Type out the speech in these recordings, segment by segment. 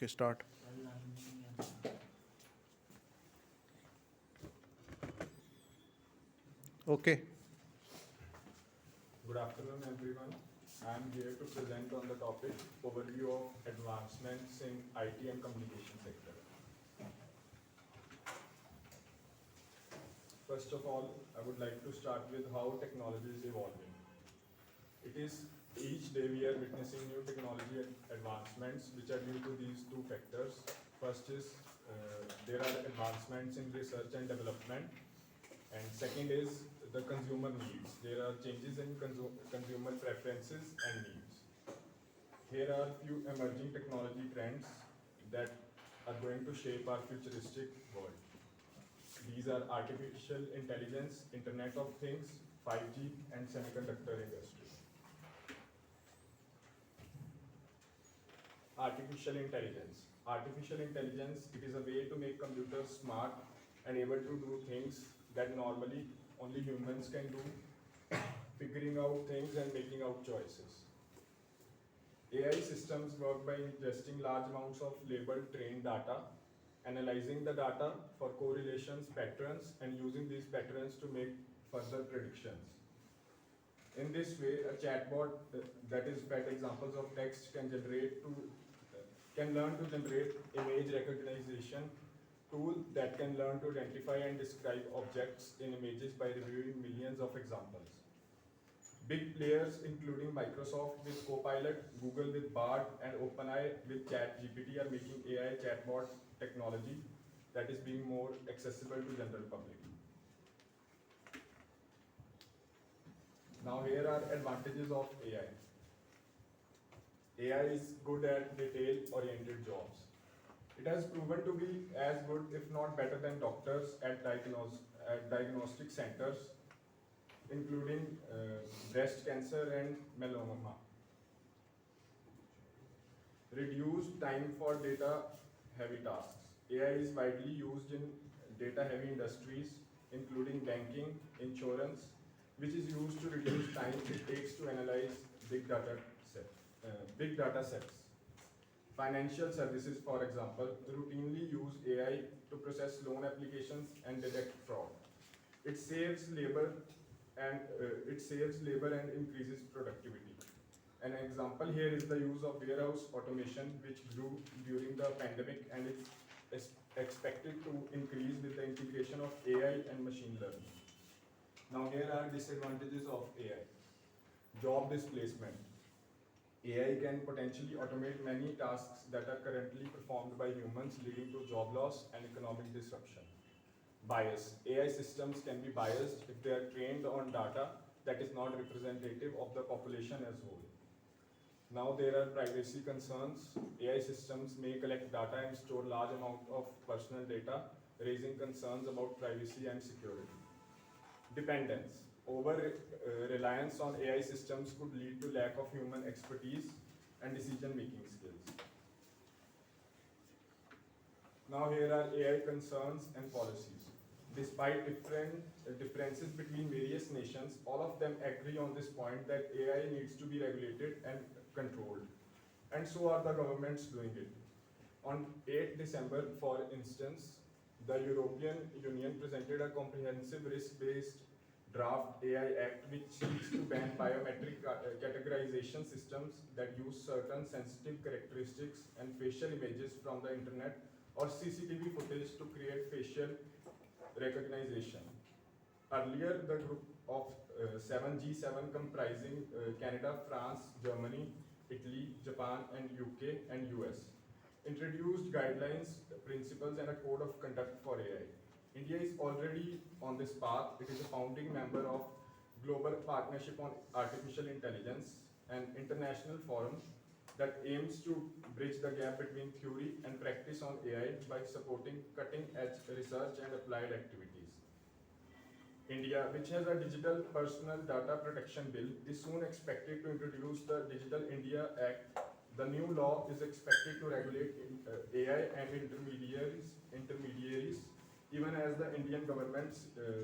Okay, start. Okay. Good afternoon, everyone. I am here to present on the topic overview of advancements in IT and communication sector. First of all, I would like to start with how technology is evolving. It is each day we are witnessing new technology advancements which are due to these two factors. First is there are advancements in research and development, and second is the consumer needs. There are changes in consumer preferences and needs. Here are few emerging technology trends that are going to shape our futuristic world. These are artificial intelligence, Internet of Things, 5G, and semiconductor industry. Artificial intelligence. Artificial intelligence, it is a way to make computers smart and able to do things that normally only humans can do, figuring out things and making out choices. AI systems work by ingesting large amounts of labeled trained data, analyzing the data for correlations, patterns, and using these patterns to make further predictions. In this way, a chatbot that is fed examples of text can learn to generate image recognition tool that can learn to identify and describe objects in images by reviewing millions of examples. Big players including Microsoft with Copilot, Google with Bard, and OpenAI with ChatGPT are making AI chatbot technology that is being more accessible to general public. Now here are advantages of AI. AI is good at detail-oriented jobs. It has proven to be as good, if not better than doctors at diagnostic centers, including breast cancer and melanoma. Reduced time for data-heavy tasks. AI is widely used in data-heavy industries, including banking, insurance, which is used to reduce time it takes to analyze big data sets. Financial services, for example, routinely use AI to process loan applications and detect fraud. It saves labor and increases productivity. An example here is the use of warehouse automation, which grew during the pandemic and is expected to increase with the integration of AI and machine learning. Now here are disadvantages of AI. Job displacement. AI can potentially automate many tasks that are currently performed by humans, leading to job loss and economic disruption. Bias. AI systems can be biased if they are trained on data that is not representative of the population as whole. Now there are privacy concerns. AI systems may collect data and store large amount of personal data, raising concerns about privacy and security. Dependence. Over reliance on AI systems could lead to lack of human expertise and decision-making skills. Now here are AI concerns and policies. Despite differences between various nations, all of them agree on this point that AI needs to be regulated and controlled. And so are the governments doing it. On 8 December, for instance, the European Union presented a comprehensive risk-based draft AI Act which seeks to ban biometric categorization systems that use certain sensitive characteristics and facial images from the internet or CCTV footage to create facial recognition. Earlier, the group of G7 comprising Canada, France, Germany, Italy, Japan, and UK and US introduced guidelines, principles, and a code of conduct for AI. India is already on this path. It is a founding member of Global Partnership on Artificial Intelligence, an international forum that aims to bridge the gap between theory and practice on AI by supporting cutting-edge research and applied activities. India, which has a digital personal data protection bill, is soon expected to introduce the Digital India Act. The new law is expected to regulate AI and intermediaries, even as the Indian government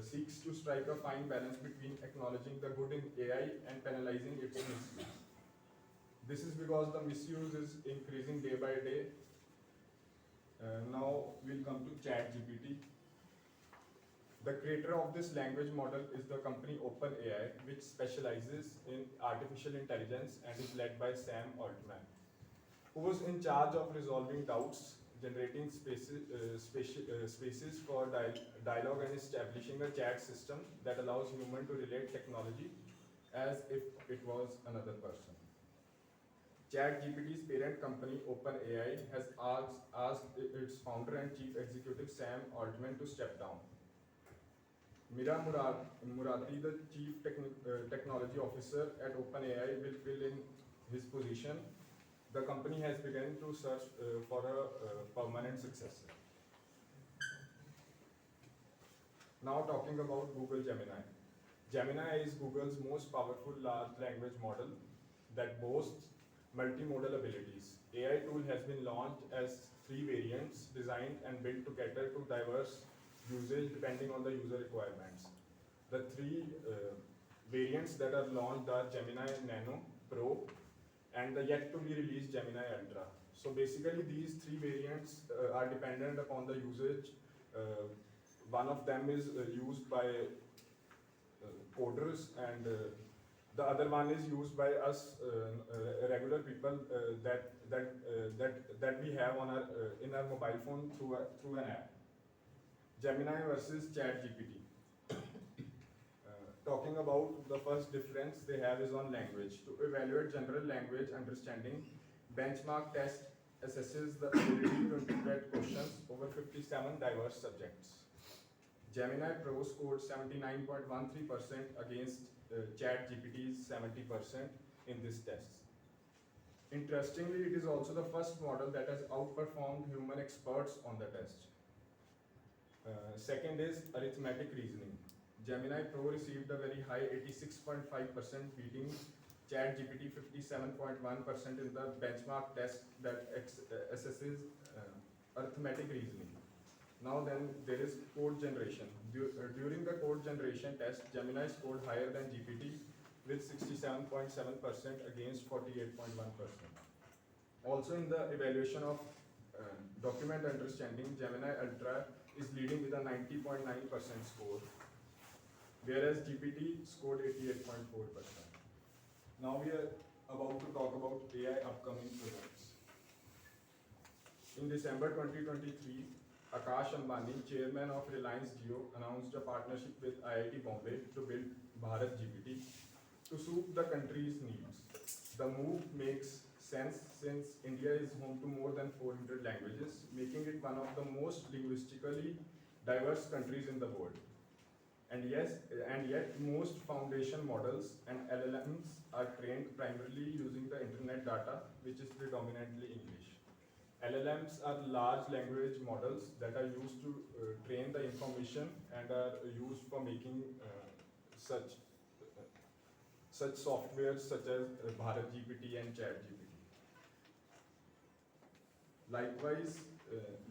seeks to strike a fine balance between acknowledging the good in AI and penalizing its misuse. This is because the misuse is increasing day by day. Now we'll come to ChatGPT. The creator of this language model is the company OpenAI, which specializes in artificial intelligence and is led by Sam Altman, who was in charge of resolving doubts, generating spaces for dialogue, and establishing a chat system that allows humans to relate technology as if it was another person. ChatGPT's parent company OpenAI has asked its founder and chief executive Sam Altman to step down. Murati, the chief technology officer at OpenAI, will fill in his position. The company has begun to search for a permanent successor. Now talking about Google Gemini. Gemini is Google's most powerful large language model that boasts multimodal abilities. AI tool has been launched as 3 variants designed and built to cater to diverse usage depending on the user requirements. The 3 variants that are launched are Gemini Nano, Pro, and the yet to be released Gemini Ultra. So basically these 3 variants are dependent upon the usage. One of them is used by coders, and the other one is used by us regular people that we have on our in our mobile phone through an app. Gemini versus ChatGPT. Talking about the first difference they have is on language. To evaluate general language understanding, benchmark test assesses the ability to interpret questions over 57 diverse subjects. Gemini Pro scored 79.13% against ChatGPT's 70% in this test. Interestingly, it is also the first model that has outperformed human experts on the test. Second is arithmetic reasoning. Gemini Pro received a very high 86.5%, beating ChatGPT 57.1% in the benchmark test that assesses arithmetic reasoning. Now then, there is code generation. During the code generation test, Gemini scored higher than GPT with 67.7% against 48.1%. Also in the evaluation of document understanding, Gemini Ultra is leading with a 90.9% score, whereas GPT scored 88.4%. Now we are about to talk about AI upcoming projects. In December 2023, Akash Ambani, chairman of Reliance Jio, announced a partnership with IIT Bombay to build Bharat GPT to suit the country's needs. The move makes sense since India is home to more than 400 languages, making it one of the most linguistically diverse countries in the world. And yet most foundation models and LLMs are trained primarily using the internet data, which is predominantly English. LLMs are large language models that are used to train the information and are used for making such softwares such as Bharat GPT and ChatGPT. Likewise,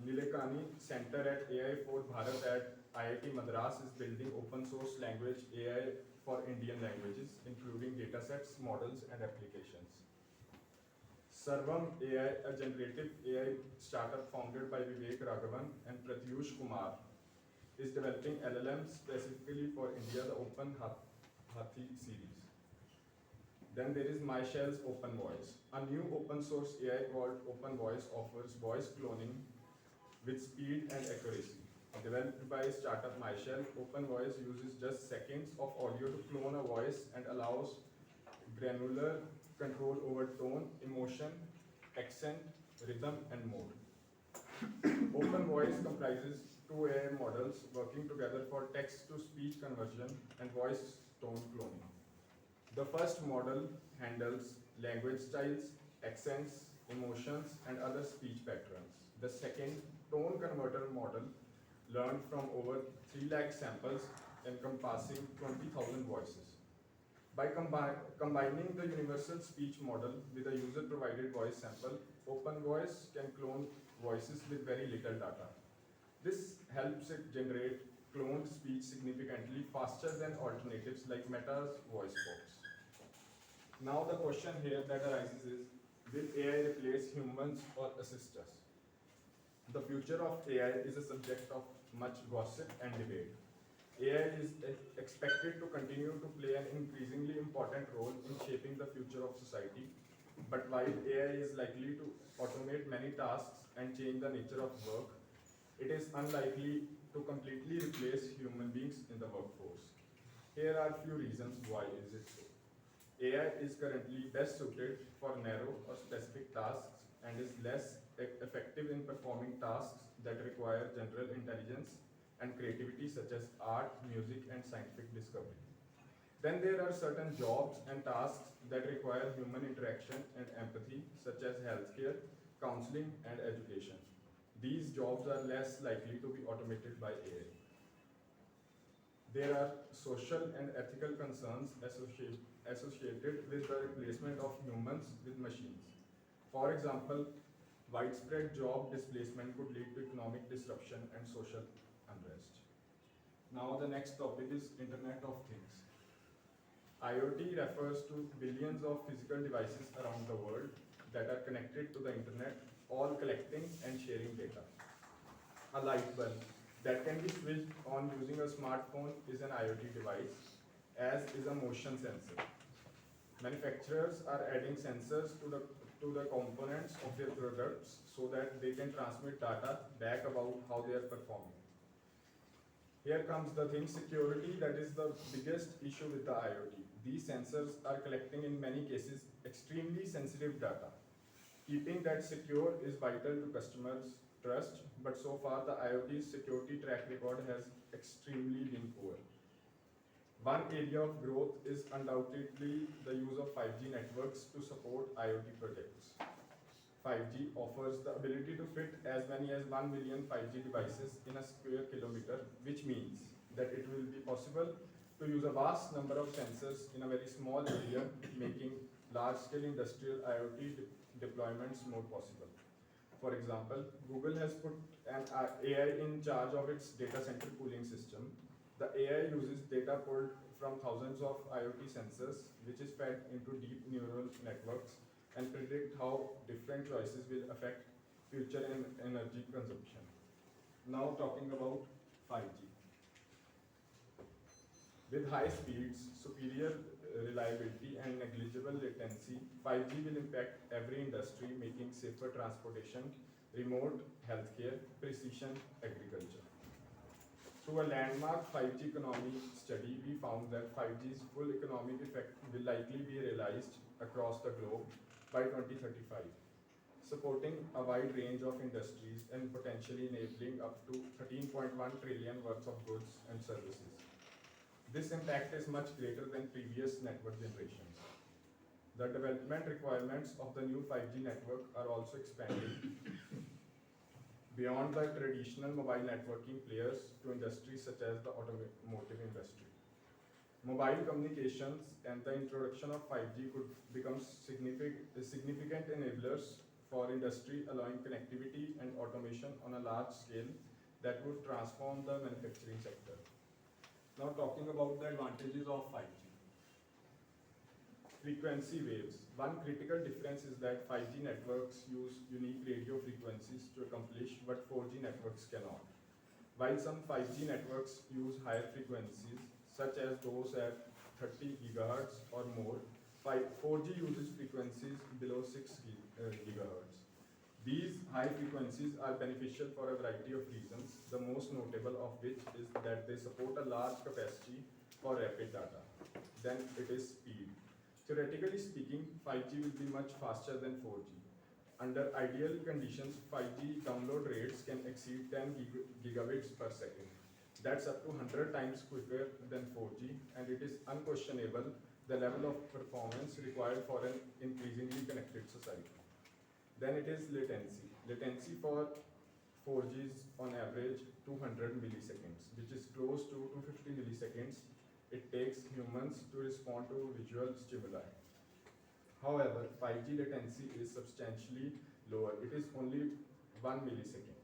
Nilekani Center at AI for Bharat at IIT Madras is building open source language AI for Indian languages, including datasets, models, and applications. Sarvam AI, a generative AI startup founded by Vivek Raghavan and Pratyush Kumar, is developing LLMs specifically for India, the Open Hathi series. Then there is MyShell's Open Voice. A new open source AI called Open Voice offers voice cloning with speed and accuracy. Developed by startup MyShell, Open Voice uses just seconds of audio to clone a voice and allows granular control over tone, emotion, accent, rhythm, and mode. Open Voice comprises 2 AI models working together for text-to-speech conversion and voice tone cloning. The first model handles language styles, accents, emotions, and other speech patterns. The second, tone converter model, learned from over 3 lakh samples encompassing 20,000 voices. By combining the universal speech model with a user-provided voice sample, Open Voice can clone voices with very little data. This helps it generate cloned speech significantly faster than alternatives like Meta's voice box. Now the question here that arises is, will AI replace humans or assist us? The future of AI is a subject of much gossip and debate. AI is expected to continue to play an increasingly important role in shaping the future of society. But while AI is likely to automate many tasks and change the nature of work, it is unlikely to completely replace human beings in the workforce. Here are few reasons why is it so. AI is currently best suited for narrow or specific tasks and is less effective in performing tasks that require general intelligence and creativity such as art, music, and scientific discovery. Then there are certain jobs and tasks that require human interaction and empathy such as healthcare, counseling, and education. These jobs are less likely to be automated by AI. There are social and ethical concerns associated with the replacement of humans with machines. For example, widespread job displacement could lead to economic disruption and social unrest. Now the next topic is Internet of Things. IoT refers to billions of physical devices around the world that are connected to the internet, all collecting and sharing data. A light bulb that can be switched on using a smartphone is an IoT device, as is a motion sensor. Manufacturers are adding sensors to the components of their products so that they can transmit data back about how they are performing. Here comes the thing, security, that is the biggest issue with the IoT. These sensors are collecting in many cases extremely sensitive data. Keeping that secure is vital to customers' trust, but so far the IoT's security track record has extremely been poor. One area of growth is undoubtedly the use of 5G networks to support IoT projects. 5G offers the ability to fit as many as 1 million 5G devices in a square kilometer, which means that it will be possible to use a vast number of sensors in a very small area, making large-scale industrial IoT deployments more possible. For example, Google has put an AI in charge of its data center cooling system. The AI uses data pulled from thousands of IoT sensors, which is fed into deep neural networks and predict how different choices will affect future energy consumption. Now talking about 5G. With high speeds, superior reliability and negligible latency, 5G will impact every industry, making safer transportation, remote healthcare, precision agriculture. Through a landmark 5G economy study, we found that 5G's full economic effect will likely be realized across the globe by 2035, supporting a wide range of industries and potentially enabling up to 13.1 trillion worth of goods and services. This impact is much greater than previous network generations. The development requirements of the new 5G network are also expanding beyond the traditional mobile networking players to industries such as the automotive industry. Mobile communications and the introduction of 5G could become significant enablers for industry, allowing connectivity and automation on a large scale that would transform the manufacturing sector. Now talking about the advantages of 5G. Frequency waves. One critical difference is that 5G networks use unique radio frequencies to accomplish what 4G networks cannot. While some 5G networks use higher frequencies, such as those at 30 GHz or more, 4G uses frequencies below 6 GHz. These high frequencies are beneficial for a variety of reasons, the most notable of which is that they support a large capacity for rapid data. Then it is speed. Theoretically speaking, 5G will be much faster than 4G. Under ideal conditions, 5G download rates can exceed 10 gigabits per second. That's up to 100 times quicker than 4G, and it is unquestionable the level of performance required for an increasingly connected society. Then it is latency. Latency for 4G is on average 200 milliseconds, which is close to 250 milliseconds it takes humans to respond to visual stimuli. However, 5G latency is substantially lower. It is only 1 millisecond.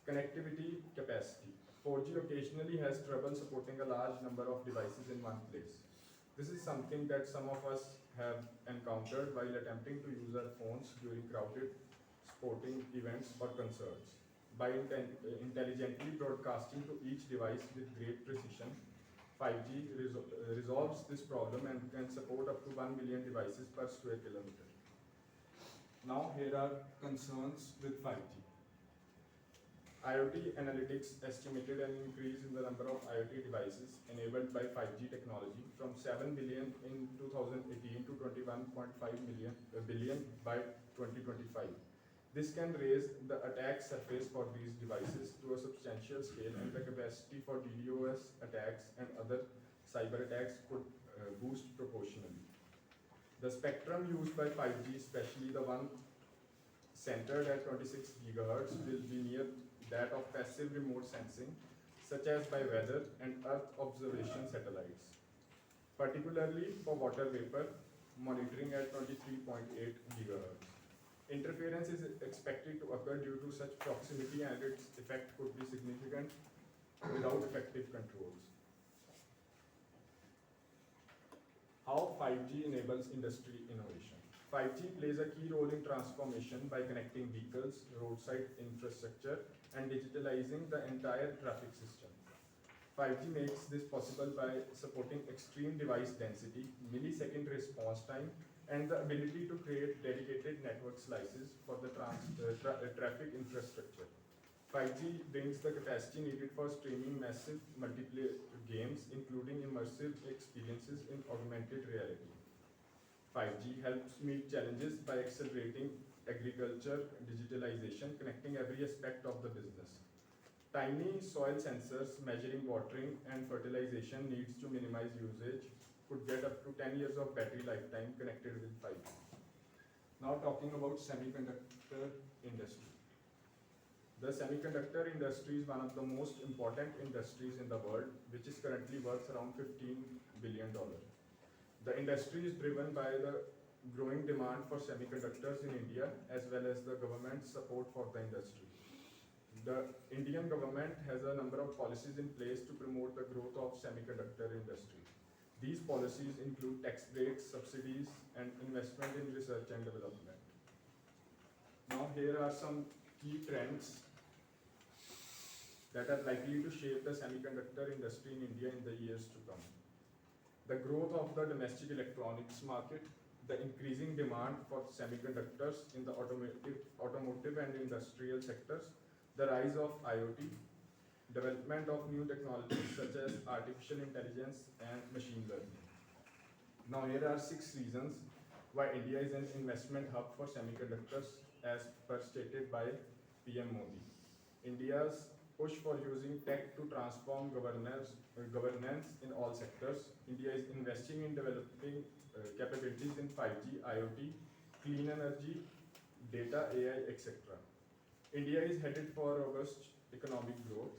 Connectivity capacity. 4G occasionally has trouble supporting a large number of devices in one place. This is something that some of us have encountered while attempting to use our phones during crowded sporting events or concerts. By intelligently broadcasting to each device with great precision, 5G resolves this problem and can support up to 1 million devices per square kilometer. Now here are concerns with 5G. IoT analytics estimated an increase in the number of IoT devices enabled by 5G technology from 7 billion in 2018 to 21.5 billion by 2025. This can raise the attack surface for these devices to a substantial scale, and the capacity for DDoS attacks and other cyber attacks could boost proportionally. The spectrum used by 5G, especially the one centered at 26 GHz, will be near that of passive remote sensing, such as by weather and Earth observation satellites, particularly for water vapor monitoring at 23.8 GHz. Interference is expected to occur due to such proximity, and its effect could be significant without effective controls. How 5G enables industry innovation. 5G plays a key role in transformation by connecting vehicles, roadside infrastructure, and digitalizing the entire traffic system. 5G makes this possible by supporting extreme device density, millisecond response time, and the ability to create dedicated network slices for the traffic infrastructure. 5G brings the capacity needed for streaming massive multiplayer games, including immersive experiences in augmented reality. 5G helps meet challenges by accelerating agriculture digitalization, connecting every aspect of the business. Tiny soil sensors measuring watering and fertilization needs to minimize usage could get up to 10 years of battery lifetime connected with 5G. Now talking about semiconductor industry. The semiconductor industry is one of the most important industries in the world, which is currently worth around $15 billion. The industry is driven by the growing demand for semiconductors in India, as well as the government support for the industry. The Indian government has a number of policies in place to promote the growth of semiconductor industry. These policies include tax breaks, subsidies, and investment in research and development. Now here are some key trends that are likely to shape the semiconductor industry in India in the years to come. The growth of the domestic electronics market, the increasing demand for semiconductors in the automotive and industrial sectors, the rise of IoT, development of new technologies such as artificial intelligence and machine learning. Now here are 6 reasons why India is an investment hub for semiconductors as per stated by PM Modi. India's push for using tech to transform governance in all sectors. India is investing in developing capabilities in 5G, IoT, clean energy, data, AI, etc. India is headed for robust economic growth.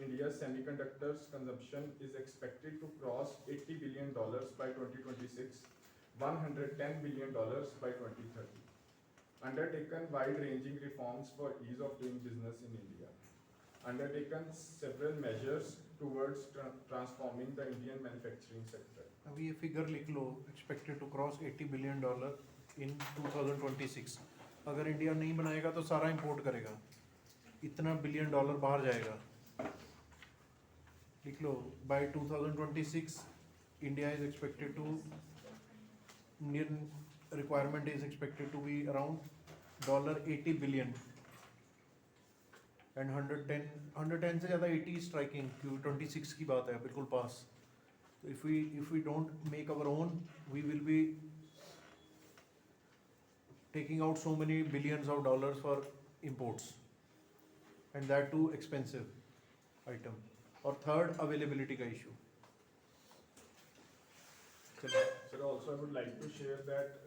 India's semiconductors consumption is expected to cross $80 billion by 2026, $110 billion by 2030. Undertaken wide-ranging reforms for ease of doing business in India. Undertaken several measures towards transforming the Indian manufacturing sector. अभी ये figure लिख लो, expected to cross $80 billion in 2026. अगर India नहीं बनाएगा तो सारा import करेगा, इतना $1 billion बाहर जाएगा. लिख लो, by 2026 India is expected to requirement is expected to be around $80 billion and 110 से ज़्यादा 80 is striking, क्योंकि 26 की बात है, बिल्कुल पास. So if we don't make our own, we will be taking out so many billions of dollars for imports, and that too expensive item. और third, availability का issue. Sir, also I would like to share that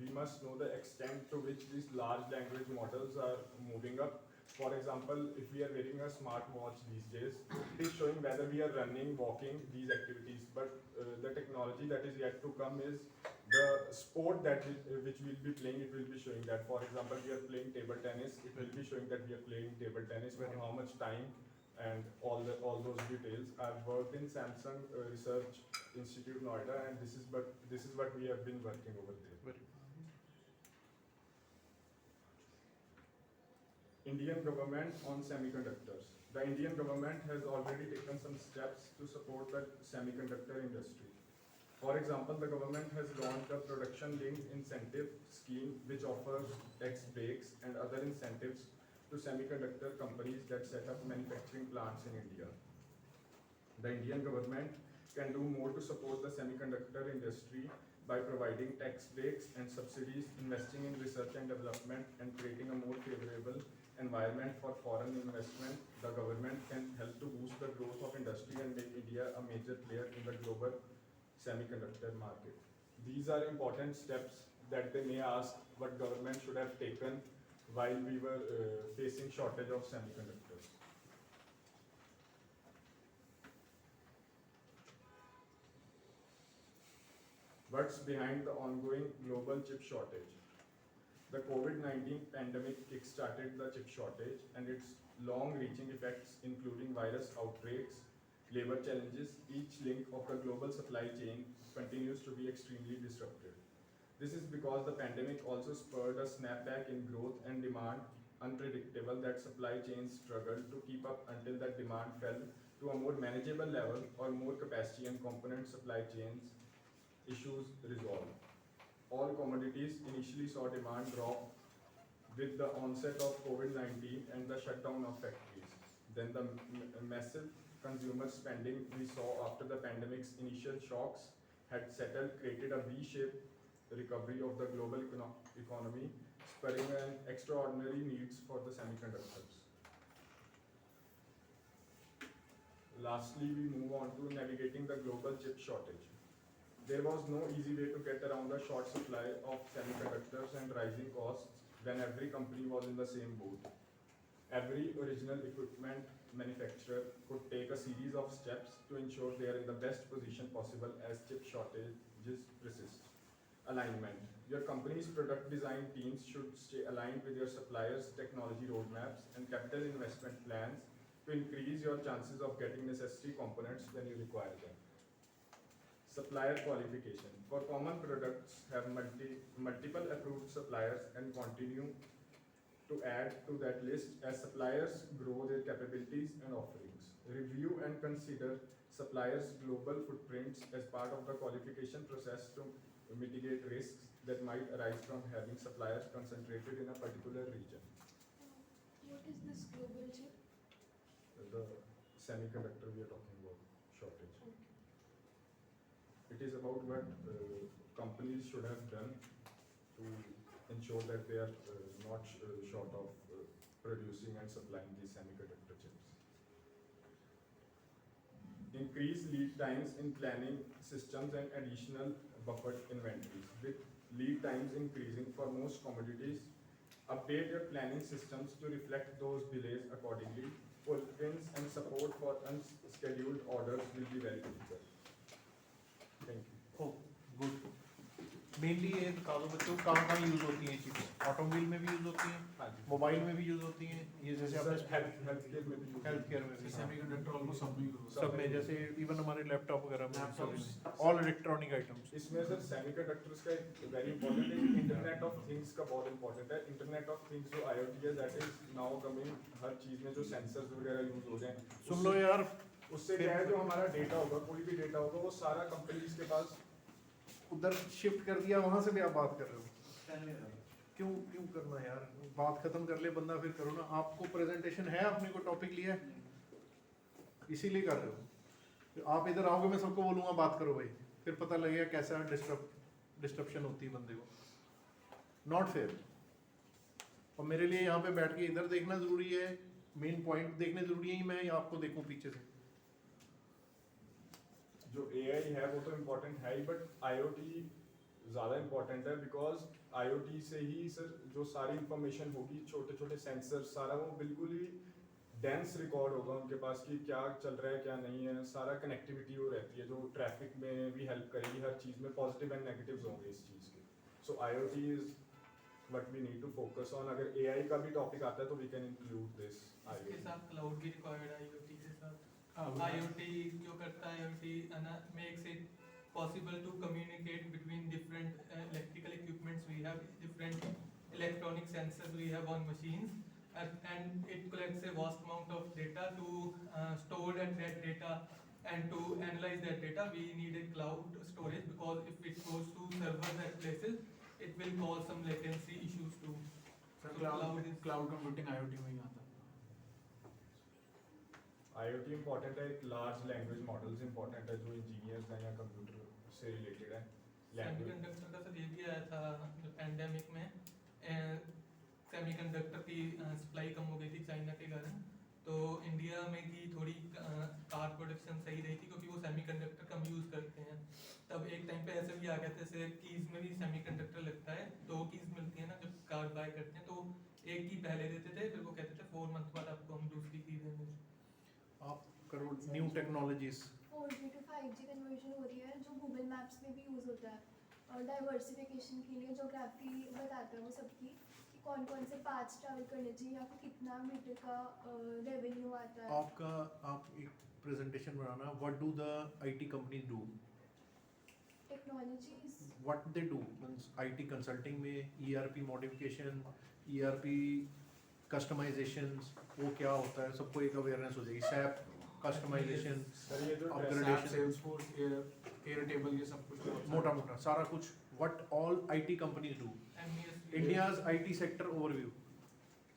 we must know the extent to which these large language models are moving up. For example, if we are wearing a smart watch these days, it is showing whether we are running, walking, these activities. But the technology that is yet to come is the sport that which we'll be playing. It will be showing that. For example, we are playing table tennis. It will be showing that we are playing table tennis for how much time and all those details. I've worked in Samsung Research Institute Noida, and this is what we have been working over there. Indian government on semiconductors. The Indian government has already taken some steps to support the semiconductor industry. For example, the government has launched a production-linked incentive scheme which offers tax breaks and other incentives to semiconductor companies that set up manufacturing plants in India. The Indian government can do more to support the semiconductor industry by providing tax breaks and subsidies, investing in research and development, and creating a more favorable environment for foreign investment. The government can help to boost the growth of industry and make India a major player in the global semiconductor market. These are important steps that they may ask what government should have taken while we were facing shortage of semiconductors. What's behind the ongoing global chip shortage? The COVID-19 pandemic kick-started the chip shortage and its long-reaching effects, including virus outbreaks, labor challenges. Each link of the global supply chain continues to be extremely disrupted. This is because the pandemic also spurred a snapback in growth and demand, unpredictable that supply chains struggled to keep up until that demand fell to a more manageable level or more capacity and component supply chains issues resolved. All commodities initially saw demand drop with the onset of COVID-19 and the shutdown of factories. Then the massive consumer spending we saw after the pandemic's initial shocks had settled, created a V-shaped recovery of the global economy, spurring an extraordinary needs for the semiconductors. Lastly, we move on to navigating the global chip shortage. There was no easy way to get around the short supply of semiconductors and rising costs when every company was in the same boat. Every original equipment manufacturer could take a series of steps to ensure they are in the best position possible as chip shortages persist. Alignment. Your company's product design teams should stay aligned with your suppliers' technology roadmaps and capital investment plans to increase your chances of getting necessary components when you require them. Supplier qualification. For common products, have multiple approved suppliers and continue to add to that list as suppliers grow their capabilities and offerings. Review and consider suppliers' global footprints as part of the qualification process to mitigate risks that might arise from having suppliers concentrated in a particular region. What is this global chip? The semiconductor we are talking about, shortage. Okay. It is about what companies should have done to ensure that they are not short of producing and supplying these semiconductor chips. Increase lead times in planning systems and additional buffered inventories. With lead times increasing for most commodities, update your planning systems to reflect those delays accordingly. Pull-ins and support for unscheduled orders will be very critical. Thank you. Oh, good. Mainly ये बता दो बच्चों कहाँ कहाँ use होती हैं चीज़ें? Automobile में भी यूज़ होती हैं, हाँ जी। मोबाइल में भी यूज़ होती हैं, ये जैसे आपने हेल्थ केयर में भी हेल्थ केयर में भी, सेमीकंडक्टर ऑलमोस्ट सब में यूज होता सब में, जैसे इवन हमारे लैपटॉप वगैरह में, Laptops, ऑल इलेक्ट्रॉनिक आइटम्स. इसमें सर सेमीकंडक्टर्स का एक वेरी इंपॉर्टेंट है, इंटरनेट ऑफ थिंग्स का बहुत इंपॉर्टेंट है. इंटरनेट ऑफ थिंग्स जो IoT है दैट इज नाउ कमिंग. हर चीज में जो सेंसर्स वगैरह यूज हो रहे हैं, सुन लो यार, उससे क्या है, जो हमारा डेटा होगा, कोई भी डेटा होगा, वो सारा कंपनीज के पास उधर शिफ्ट कर दिया, वहाँ से भी आप बात कर रहे हो. क्यों क्यों करना यार, बात खत्म कर ले बंदा, फिर करो ना. आपको प्रेजेंटेशन है, आपने को टॉपिक लिया है, इसीलिए कर रहे हो. आप इधर आओगे, मैं सबको बोलूँगा बात करो भाई, फिर पता लगेगा कैसा डिस्ट्रप्शन होती है बंदे को. Not fair. और मेरे लिए यहाँ पे बैठ के इधर देखना ज़रूरी है, मेन पॉइंट देखने ज़रूरी है, मैं आपको देखूँ पीछे से. जो AI है वो तो इम्पोर्टेंट है ही, बट IoT ज़्यादा इम्पोर्टेंट है, बिकॉज IoT से ही सर जो सारी इंफॉर्मेशन होगी, छोटे छोटे सेंसर, सारा वो बिल्कुल ही डेंस रिकॉर्ड होगा उनके पास कि क्या चल रहा है क्या नहीं है. सारा कनेक्टिविटी वो रहती है जो ट्रैफिक में भी हेल्प करेगी, हर चीज़ में पॉजिटिव एंड नेगेटिव्स होंगे इस चीज़ के. So IoT is what we need to focus on. अगर AI का भी टॉपिक आता है तो वी कैन इंक्लूड दिस. इसके साथ क्लाउड भी रिक्वायर्ड है IoT के साथ. हाँ, IoT जो करता है, IoT makes it possible to communicate between different electrical equipments. We have different electronic sensors we have on machines. and it collects a vast amount of data to store that data and to analyze that data. We need a cloud storage because if it goes to servers at places, it will cause some latency issues too. Sir So cloud is cloud computing IoT में ही आता है. IoT important है, एक large language models important है जो engineers हैं या computer से रिलेटेड है. सेमीकंडक्टर का सर ये भी आया था पैंडेमिक में, सेमीकंडक्टर की सप्लाई कम हो गई थी चाइना के कारण, तो इंडिया में की थोड़ी कार प्रोडक्शन सही रही थी क्योंकि वो सेमीकंडक्टर कम यूज़ करते हैं. तब एक टाइम पे ऐसे भी आ गया था, जैसे कीज़ में भी सेमीकंडक्टर लगता है, 2 कीज़ मिलती है ना जब कार बाय करते हैं, तो एक की पहले देते थे, फिर वो कहते थे 4 मंथ बाद आपको हम दूसरी की देंगे. आप करो new technologies. 4G to 5G conversion हो रही है जो गूगल मैप्स में भी यूज़ होता है, और डाइवर्सिफिकेशन के लिए ज्योग्राफी बताता है वो सबकी कि कौन कौन से पाथ्स ट्रैवल करने चाहिए, आपको कितना मीटर का रेवेन्यू आता है. आपका आप एक presentation banana. What do the IT companies do? Technologies what they do means IT consulting में ERP मॉडिफिकेशन, ERP कस्टमाइजेशंस, वो क्या होता है सबको एक अवेयरनेस हो जाएगी. SAP कस्टमाइजेशन, सर ये जो अपग्रेडेशन, Salesforce, Airtable, ये सब कुछ मोटा मोटा सारा कुछ. What all IT companies do. MES India's IT sector overview.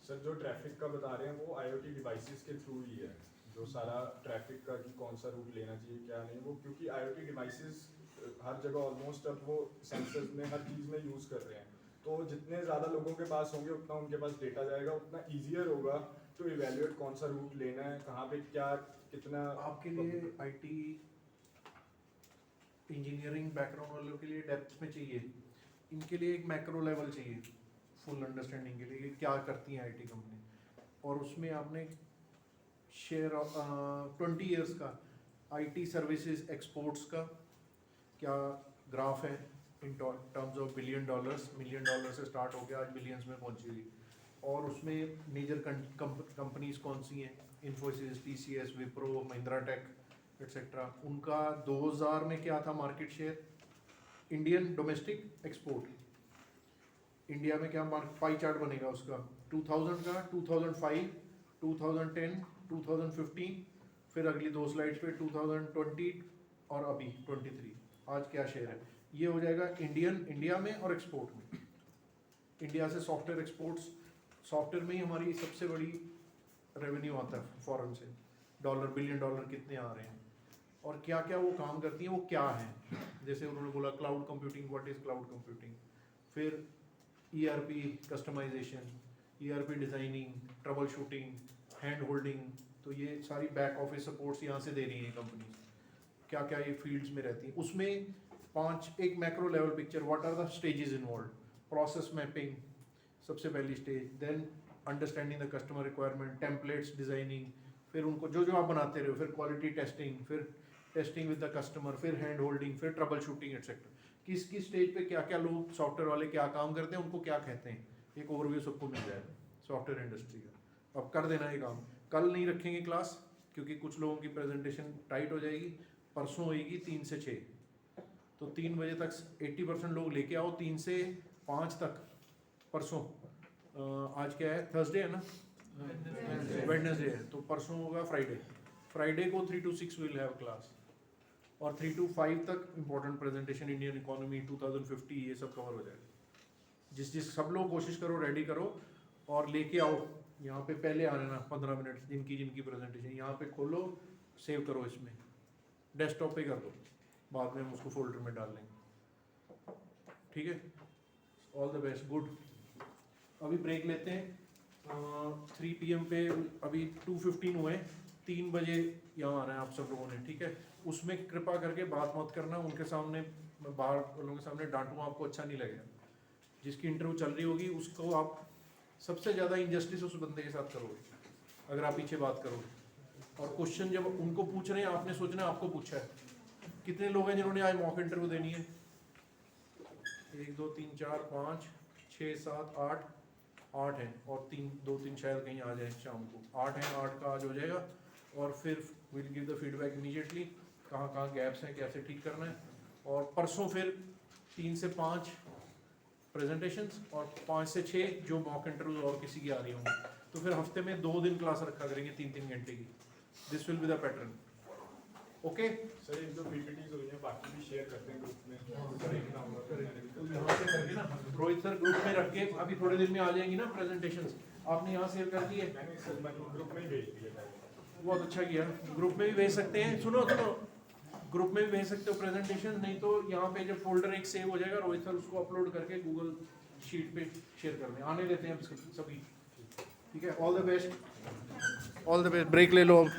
Sir जो ट्रैफिक का बता रहे हैं वो IoT डिवाइसेस के थ्रू ही है, जो सारा ट्रैफिक का कि कौन सा रूट लेना चाहिए क्या नहीं, वो क्योंकि IoT डिवाइसेस हर जगह ऑलमोस्ट अब वो सेंसर्स में हर चीज़ में यूज़ कर रहे हैं, तो जितने ज़्यादा लोगों के पास होंगे उतना उनके पास डेटा जाएगा, उतना ईजियर होगा टू इवेल्युएट कौन सा रूट लेना है, कहाँ पे क्या कितना. आपके लिए IT इंजीनियरिंग बैकग्राउंड वालों के लिए डेप्थ में चाहिए, इनके लिए एक मैक्रो लेवल चाहिए फुल अंडरस्टैंडिंग के लिए कि क्या करती हैं IT कंपनी. और उसमें आपने शेयर 20 इयर्स का IT सर्विसेज एक्सपोर्ट्स का क्या ग्राफ है in terms of $1 billion. $1 million से स्टार्ट हो गया, आज बिलियंस में पहुंची हुई. और उसमें मेजर कंपनीज कौन सी हैं? Infosys, TCS, Wipro, Mahindra tech etcetera. उनका 2000 में क्या था market share? Indian domestic export. India में क्या पाई चार्ट बनेगा उसका? 2000 का, 2005, 2010, 2015, फिर अगली 2 स्लाइड्स पे 2020 और अभी 23. आज क्या शेयर है? ये हो जाएगा इंडिया में और एक्सपोर्ट में. इंडिया से सॉफ्टवेयर एक्सपोर्ट्स, सॉफ्टवेयर में ही हमारी सबसे बड़ी रेवेन्यू आता है फॉरेन से. $1 बिलियन कितने आ रहे हैं और क्या क्या वो काम करती हैं, वो क्या है. जैसे उन्होंने बोला cloud computing. What is cloud computing? फिर ERP customization, ERP designing, troubleshooting, hand holding. तो ये सारी बैक ऑफिस सपोर्ट्स यहाँ से दे रही हैं कंपनी. क्या क्या ये फील्ड्स में रहती हैं. उसमें 5 एक macro level picture. What are the stages involve? Process mapping सबसे पहली स्टेज, then understanding the customer requirement, templates designing, फिर उनको जो जो आप बनाते रहो, फिर क्वालिटी टेस्टिंग, फिर टेस्टिंग विद द कस्टमर, फिर हैंड होल्डिंग, फिर ट्रबल शूटिंग एटसेट्रा. किस किस स्टेज पे क्या क्या लोग सॉफ्टवेयर वाले क्या काम करते हैं, उनको क्या कहते हैं, एक ओवरव्यू सबको मिल जाएगा सॉफ्टवेयर इंडस्ट्री का. अब कर देना ये काम. कल नहीं रखेंगे क्लास क्योंकि कुछ लोगों की प्रेजेंटेशन टाइट हो जाएगी. परसों होएगी 3 से 6, तो 3 बजे तक 80% लोग लेके आओ. 3 से 5 तक परसों. आज क्या है? थर्सडे है ना, वेडनेसडे है, तो परसों होगा फ्राइडे को 3 to 6 विल हैव क्लास. और 3 to 5 तक इम्पोर्टेंट प्रेजेंटेशन, इंडियन इकोनॉमी 2050, ये सब कवर हो जाएगा. जिस सब लोग कोशिश करो, रेडी करो और लेके आओ. यहाँ पे पहले आ लेना 15 मिनट, जिनकी प्रेजेंटेशन यहाँ पे खोलो, सेव करो, इसमें डेस्कटॉप पे कर दो, बाद में हम उसको फोल्डर में डाल लेंगे. ठीक है, ऑल द बेस्ट, गुड. अभी ब्रेक लेते हैं 3 PM पे. अभी 2:15 हुए, 3 बजे यहाँ आना है आप सब लोगों ने. ठीक है, उसमें कृपा करके बात मत करना उनके सामने. मैं बाहर लोगों के सामने डांटूंगा, आपको अच्छा नहीं लगेगा. जिसकी इंटरव्यू चल रही होगी उसको आप सबसे ज़्यादा इंजस्टिस उस बंदे के साथ करोगे अगर आप पीछे बात करोगे. और क्वेश्चन जब उनको पूछ रहे हैं, आपने सोचना आपको पूछा है. कितने लोग हैं जिन्होंने आज मॉक इंटरव्यू देनी है? 1 2 3 4 5 6 7 8 हैं, और 2-3 शायद कहीं आ जाए शाम को. 8 हैं, 8 का आज हो जाएगा. और फिर will give the feedback immediately, कहाँ गैप्स हैं, कैसे ठीक करना है. और परसों फिर 3 से 5 प्रेजेंटेशंस और 5 से 6 जो मॉक इंटरव्यू और किसी की आ रही होंगी. तो फिर हफ्ते में 2 दिन क्लास रखा करेंगे 3-3 घंटे की. This will be the pattern. Okay sir एक जो पीपीटीज हुई हैं बाकी भी शेयर करते हैं ग्रुप में. सर एक नाम तो यहाँ से करके ना रोहित सर ग्रुप में रख के अभी थोड़े दिन में आ जाएंगी ना प्रेजेंटेशंस. आपने यहाँ सेव कर दिए. मैंने सर ग्रुप में ही भेज दिया. बहुत अच्छा किया. ग्रुप में भी भेज सकते हैं. सुनो ग्रुप में भी भेज सकते हो प्रेजेंटेशन. नहीं तो यहाँ पे जब फोल्डर एक सेव हो जाएगा रोहित सर उसको अपलोड करके गूगल शीट पे शेयर कर दें. आने देते हैं सभी. ठीक है. All the best. All the best. Break ले लो अब.